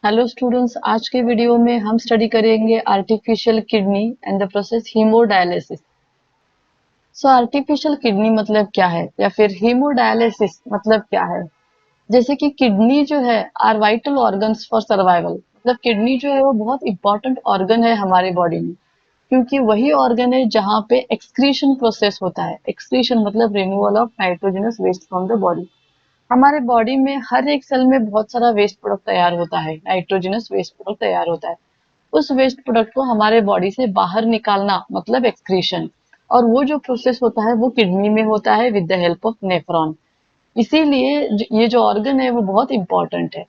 Hello students, आज के video में हम स्टडी करेंगे artificial kidney and the process haemodialysis. So artificial kidney मतलब क्या है या फिर हीमोडायलिसिस मतलब क्या है। जैसे कि किडनी जो है are vital organs for survival. मतलब किडनी जो है वो बहुत इंपॉर्टेंट ऑर्गन है हमारे बॉडी में, क्योंकि वही ऑर्गन है जहाँ पे एक्सक्रीशन प्रोसेस होता है। एक्सक्रीशन मतलब removal of nitrogenous waste from the body. हमारे बॉडी में हर एक सेल में बहुत सारा वेस्ट प्रोडक्ट तैयार होता है, नाइट्रोजनस वेस्ट प्रोडक्ट तैयार होता है। उस वेस्ट प्रोडक्ट को हमारे बॉडी से बाहर निकालना मतलब एक्सक्रीशन। और वो जो प्रोसेस होता है वो किडनी में होता है with the help of nephron. इसीलिए ये जो ऑर्गन है वो बहुत इंपॉर्टेंट है।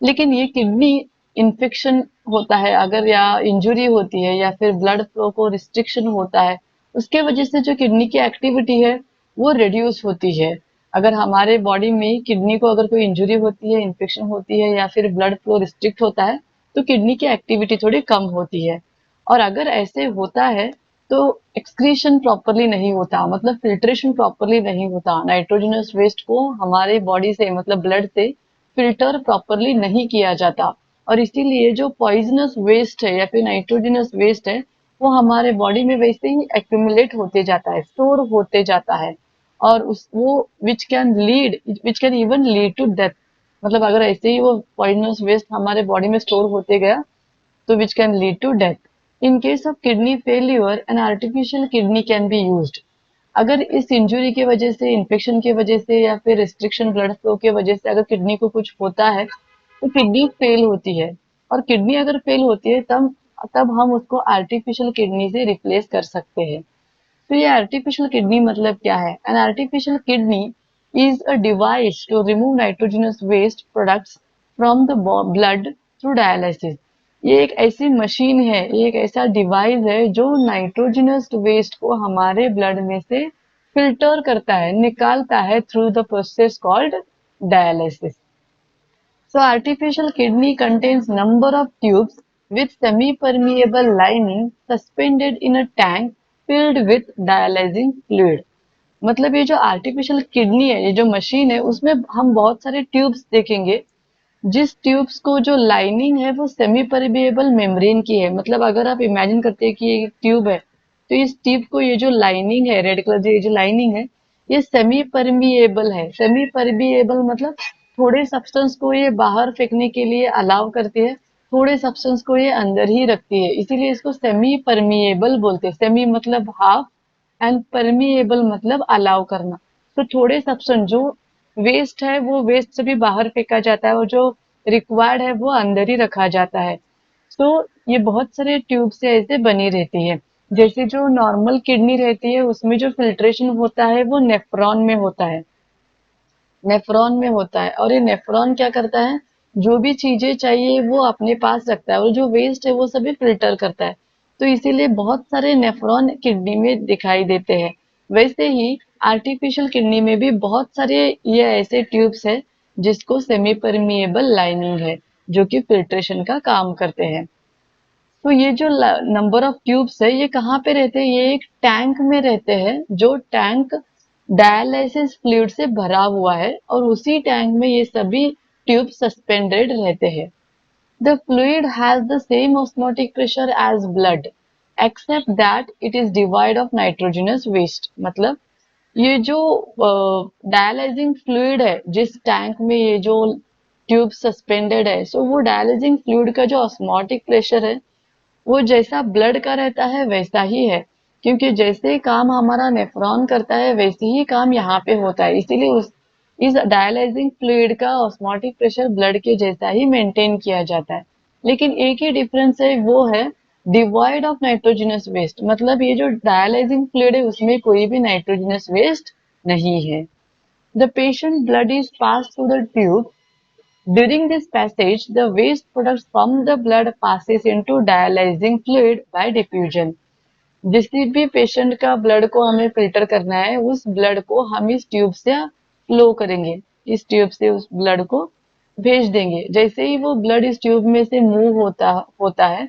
लेकिन ये किडनी इन्फेक्शन होता है अगर, या इंजुरी होती है, या फिर ब्लड फ्लो को रिस्ट्रिक्शन होता है, उसके वजह से जो किडनी की एक्टिविटी है वो रिड्यूस होती है। अगर हमारे बॉडी में किडनी को अगर कोई इंजुरी होती है, इन्फेक्शन होती है, या फिर ब्लड फ्लो रिस्ट्रिक्ट होता है, तो किडनी की एक्टिविटी थोड़ी कम होती है। और अगर ऐसे होता है तो एक्सक्रीशन प्रॉपरली नहीं होता, मतलब फिल्ट्रेशन प्रॉपरली नहीं होता। नाइट्रोजनस वेस्ट को हमारे बॉडी से मतलब ब्लड से फिल्टर प्रॉपरली नहीं किया जाता। और इसीलिए जो पॉइजनस वेस्ट है या फिर नाइट्रोजनस वेस्ट है वो हमारे बॉडी में वैसे ही एक्यूमुलेट होते जाता है, स्टोर होते जाता है। और उस वो which can even lead to death. मतलब अगर ऐसे ही वो पॉइजनस वेस्ट हमारे बॉडी में स्टोर होते गया तो which can lead to death. In case of kidney failure, an artificial kidney can be used. अगर इस इंजुरी की वजह से, इन्फेक्शन की वजह से, या फिर रिस्ट्रिक्शन ब्लड फ्लो की वजह से अगर किडनी को कुछ होता है तो किडनी फेल होती है। और किडनी अगर फेल होती है तब तब हम उसको आर्टिफिशियल किडनी से रिप्लेस कर सकते हैं। तो ये आर्टिफिशियल किडनी मतलब क्या है? An artificial kidney is a device to remove nitrogenous waste products from the blood through dialysis. ये एक ऐसी मशीन है, ये एक ऐसा डिवाइस है जो नाइट्रोजनस वेस्ट को हमारे ब्लड में से फिल्टर करता है, निकालता है through the process called dialysis. So artificial kidney contains number of tubes with semi-permeable lining suspended in a tank filled with dialyzing fluid। मतलब ये जो आर्टिफिशियल किडनी है, ये जो मशीन है, उसमें हम बहुत सारे ट्यूब्स देखेंगे। जिस ट्यूब्स को जो लाइनिंग है वो सेमी परमिएबल मेम्ब्रेन की है। मतलब अगर आप इमेजिन करते हैं कि ये ट्यूब है, तो इस ट्यूब को ये जो लाइनिंग है, रेड कलर की ये जो लाइनिंग है, ये सेमी परमिएबल है। सेमी परमिएबल मतलब थोड़े सब्सटेंस को ये बाहर फेंकने के लिए अलाउ करती है, थोड़े सब्सटेंस को ये अंदर ही रखती है, इसीलिए इसको सेमी परमिएबल बोलते हैं। सेमी मतलब हाफ एंड परमिएबल मतलब अलाउ करना। तो थोड़े सब्सटेंस जो वेस्ट है वो वेस्ट से भी बाहर फेंका जाता है, और जो रिक्वायर्ड है वो अंदर ही रखा जाता है। तो ये बहुत सारे ट्यूब से ऐसे बनी रहती है। जैसे जो नॉर्मल किडनी रहती है उसमें जो फिल्ट्रेशन होता है वो नेफ्रॉन में होता है। नेफ्रॉन में होता है, और ये नेफ्रॉन क्या करता है, जो भी चीजें चाहिए वो अपने पास रखता है, और जो वेस्ट है वो सभी फिल्टर करता है। तो इसीलिए बहुत सारे नेफ्रॉन किडनी में दिखाई देते हैं। वैसे ही आर्टिफिशियल किडनी में भी बहुत सारे ये ऐसे ट्यूब्स है जिसको सेमी परमिएबल लाइनिंग है, जो कि फिल्ट्रेशन का काम करते हैं। तो ये जो नंबर ऑफ ट्यूब्स है ये कहाँ पे रहते हैं? ये एक टैंक में रहते हैं, जो टैंक डायलिसिस फ्लूइड से भरा हुआ है, और उसी टैंक में ये सभी ट्यूब सस्पेंडेड रहते हैं। The fluid has the same osmotic pressure as blood except that it is devoid of nitrogenous waste. मतलब ये जो डायलाइजिंग फ्लूइड है, जिस टैंक में ये जो ट्यूब सस्पेंडेड है, सो वो डायलाइजिंग फ्लूइड का जो ऑस्मोटिक प्रेशर है वो जैसा ब्लड का रहता है वैसा ही है। क्योंकि जैसे काम हमारा नेफ्रॉन करता है वैसे ही काम यहाँ पे होता है, इसीलिए उस इस डायलाइजिंग फ्लूइड का ऑस्मोटिक प्रेशर ब्लड के जैसा ही मेंटेन किया जाता है। लेकिन एक ही डिफरेंस है, वो है डिवाइड ऑफ नाइट्रोजनस वेस्ट। मतलब ये जो डायलाइजिंग फ्लूइड है उसमें कोई भी नाइट्रोजनस वेस्ट नहीं है। The patient blood is pass through the tube. During this passage, the waste products from the blood passes into dialyzing fluid by diffusion। जिस भी पेशेंट का ब्लड को हमें फिल्टर करना है, उस ब्लड को हम इस ट्यूब से फ्लो करेंगे, इस ट्यूब से उस ब्लड को भेज देंगे। जैसे ही वो ब्लड इस ट्यूब में से मूव होता होता है,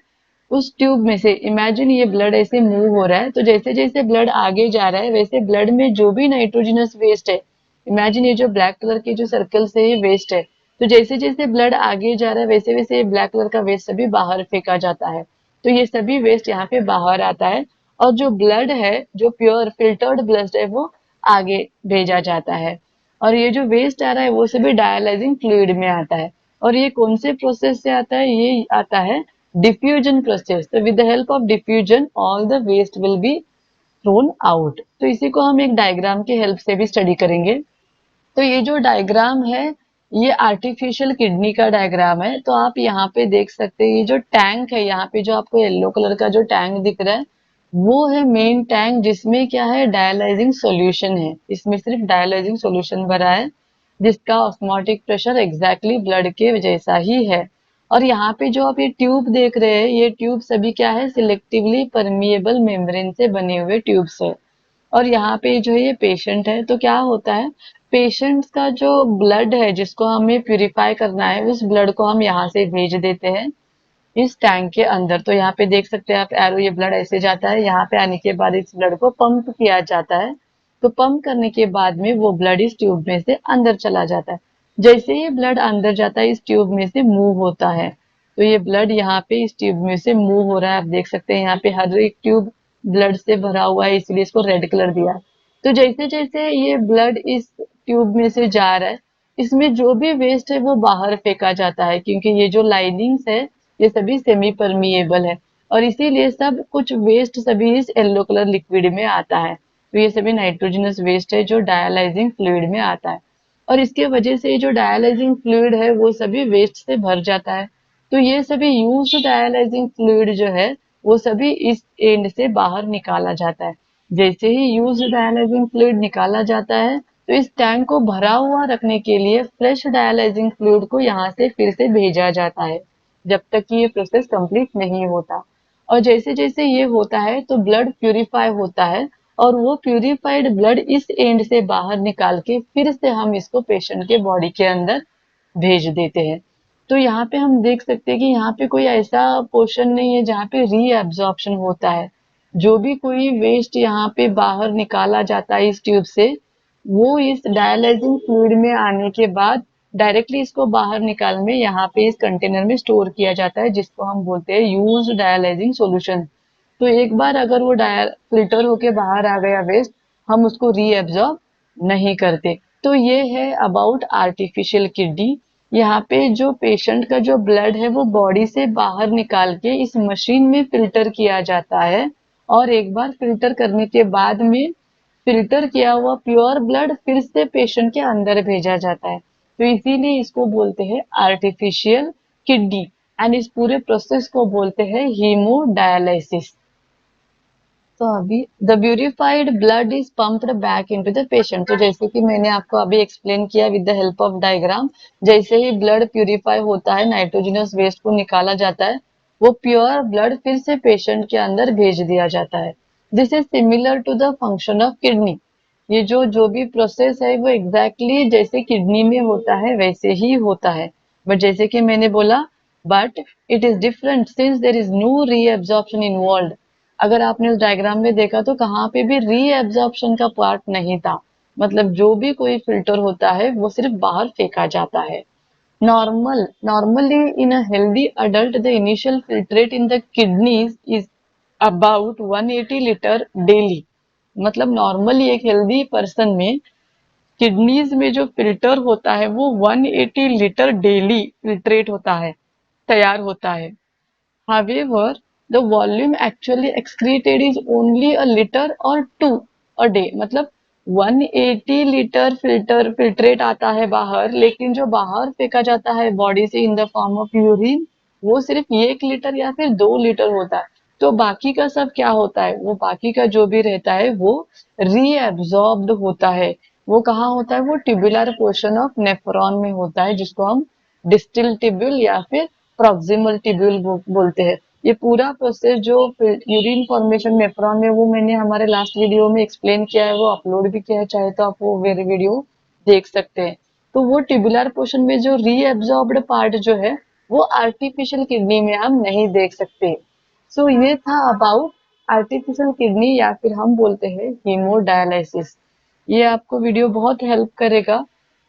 उस ट्यूब में से इमेजिन ये ब्लड ऐसे मूव हो रहा है, तो जैसे जैसे ब्लड आगे जा रहा है वैसे ब्लड में जो भी नाइट्रोजनस वेस्ट है, इमेजिन ये जो ब्लैक कलर के जो सर्कल से ये वेस्ट है, तो जैसे जैसे ब्लड आगे जा रहा है वैसे वैसे ब्लैक कलर का वेस्ट सभी बाहर फेंका जाता है। तो ये सभी वेस्ट यहाँ पे बाहर आता है और जो ब्लड है, जो प्योर फिल्टर्ड ब्लड है, वो आगे भेजा जाता है। और ये जो वेस्ट आ रहा है वो सभी डायलाइजिंग फ्लूइड में आता है। और ये कौन से प्रोसेस से आता है? ये आता है डिफ्यूजन प्रोसेस। तो with the help of diffusion all the waste will be thrown out. तो इसी को हम एक डायग्राम की हेल्प से भी स्टडी करेंगे। तो ये जो डायग्राम है, ये आर्टिफिशियल किडनी का डायग्राम है। तो आप यहाँ पे देख सकते हैं, ये जो टैंक है, यहाँ पे जो आपको येलो कलर का जो टैंक दिख रहा है, वो है मेन टैंक, जिसमें क्या है, डायलाइजिंग सॉल्यूशन है। इसमें सिर्फ डायलाइजिंग सॉल्यूशन भरा है, जिसका ऑस्मोटिक प्रेशर एग्जैक्टली ब्लड के जैसा ही है। और यहाँ पे जो आप ये ट्यूब देख रहे हैं, ये ट्यूब सभी क्या है, सिलेक्टिवली परमिएबल मेम्ब्रेन से बने हुए ट्यूब्स है। और यहाँ पे जो ये पेशेंट है, तो क्या होता है, पेशेंट का जो ब्लड है जिसको हमें प्यूरिफाई करना है, उस ब्लड को हम यहाँ से भेज देते हैं इस टैंक के अंदर। तो यहाँ पे देख सकते हैं आप एरो, ये ब्लड ऐसे जाता है, यहाँ पे आने के बाद इस ब्लड को पंप किया जाता है। तो पंप करने के बाद में वो ब्लड इस ट्यूब में से अंदर चला जाता है। जैसे ही ब्लड अंदर जाता है, इस ट्यूब में से मूव होता है। तो ये ब्लड यहाँ पे इस ट्यूब में से मूव हो रहा है। आप देख सकते हैं यहाँ पे हर एक ट्यूब ब्लड से भरा हुआ है, इसलिए इसको रेड कलर दिया है। तो जैसे जैसे ये ब्लड इस ट्यूब में से जा रहा है, इसमें जो भी वेस्ट है वो बाहर फेंका जाता है, क्योंकि ये जो लाइनिंग्स है ये सभी सेमी परमिएबल है, और इसीलिए सब कुछ वेस्ट सभी इस येलो कलर लिक्विड में आता है। तो ये सभी नाइट्रोजनस वेस्ट है जो डायलाइजिंग फ्लूइड में आता है। और इसके वजह से जो डायलाइजिंग फ्लूइड है वो सभी वेस्ट से भर जाता है। तो ये सभी यूज्ड डायलाइजिंग फ्लूइड जो है वो सभी इस एंड से बाहर निकाला जाता है। जैसे ही यूज्ड डायलाइजिंग फ्लूइड निकाला जाता है, तो इस टैंक को भरा हुआ रखने के लिए फ्रेश डायलाइजिंग फ्लूइड को यहाँ से फिर से भेजा जाता है, जब तक कि ये प्रोसेस कंप्लीट नहीं होता। और जैसे जैसे ये होता है तो ब्लड प्यूरिफाई होता है, और वो प्यूरिफाइड ब्लड इस एंड से बाहर निकाल के फिर से हम इसको पेशेंट के बॉडी के अंदर भेज देते हैं। तो यहाँ पे हम देख सकते हैं कि यहाँ पे कोई ऐसा पोर्शन नहीं है जहाँ पे रीअब्जॉर्प्शन होता है। जो भी कोई वेस्ट यहाँ पे बाहर निकाला जाता है इस ट्यूब से, वो इस डायलाइजिंग फ्लूइड में आने के बाद डायरेक्टली इसको बाहर निकाल में यहाँ पे इस कंटेनर में स्टोर किया जाता है, जिसको हम बोलते हैं यूज डायलाइजिंग सॉल्यूशन। तो एक बार अगर वो फिल्टर होके बाहर आ गया वेस्ट, हम उसको रीअब्जॉर्ब नहीं करते। तो ये है अबाउट आर्टिफिशियल किडनी। यहाँ पे जो पेशेंट का जो ब्लड है वो बॉडी से बाहर निकाल के इस मशीन में फिल्टर किया जाता है, और एक बार फिल्टर करने के बाद में फिल्टर किया हुआ प्योर ब्लड फिर से पेशेंट के अंदर भेजा जाता है। तो इसीलिए इसको बोलते हैं आर्टिफिशियल किडनी, एंड इस पूरे प्रोसेस को बोलते हैं हीमोडायलिसिस। तो अभी the purified blood is pumped back into the patient. तो जैसे कि मैंने आपको अभी एक्सप्लेन किया with the help of diagram, जैसे ही ब्लड प्यूरिफाई होता है, नाइट्रोजनस वेस्ट को निकाला जाता है, वो प्योर ब्लड फिर से पेशेंट के अंदर भेज दिया जाता है। This is similar to the function of kidney. ये जो जो भी प्रोसेस है वो एग्जैक्टली जैसे किडनी में होता है वैसे ही होता है। बट जैसे कि मैंने बोला, but it is different since there is no reabsorption involve. अगर आपने उस डायग्राम में देखा तो कहाँ पे भी रीएब्जॉर्प्शन का पार्ट नहीं था। मतलब जो भी कोई फिल्टर होता है वो सिर्फ बाहर फेंका जाता है। Normally in a healthy adult, the initial filtrate in the kidneys is about 180 litre daily. मतलब नॉर्मली एक हेल्दी पर्सन में किडनीज में जो फिल्टर होता है वो 180 लीटर डेली फिल्ट्रेट होता है, तैयार होता है। However, the volume actually excreted is only a liter or two a day। मतलब 180 लीटर फिल्ट्रेट आता है बाहर, लेकिन जो बाहर फेंका जाता है बॉडी से in the form of urine, वो सिर्फ 1 लीटर या फिर 2 लीटर होता है। तो बाकी का सब क्या होता है, वो बाकी का जो भी रहता है वो रीएब्सॉर्ब्ड होता है। वो कहाँ होता है, वो ट्यूबुलर पोर्शन ऑफ नेफ्रॉन में होता है, जिसको हम डिस्टिल टिब्यूल या फिर प्रॉक्सिमल टिब्यूल बोलते हैं। ये पूरा प्रोसेस जो यूरिन फॉर्मेशन नेफ्रॉन में, वो मैंने हमारे लास्ट वीडियो में एक्सप्लेन किया है, वो अपलोड भी किया है, चाहे तो आप वो मेरे वीडियो देख सकते हैं। तो वो ट्यूबुलर पोर्शन में जो रीएब्सॉर्ब्ड पार्ट जो है वो आर्टिफिशियल किडनी में हम नहीं देख सकते। सो ये था अबाउट आर्टिफिशियल किडनी, या फिर हम बोलते हैं हीमोडायलिसिस। ये आपको वीडियो बहुत हेल्प करेगा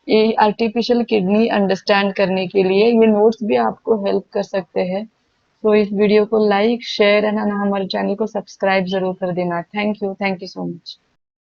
ये आर्टिफिशियल किडनी अंडरस्टैंड करने के लिए ये नोट्स भी आपको हेल्प कर सकते हैं। तो इस वीडियो को लाइक शेयर एंड हमारे चैनल को सब्सक्राइब जरूर कर देना। Thank you so much.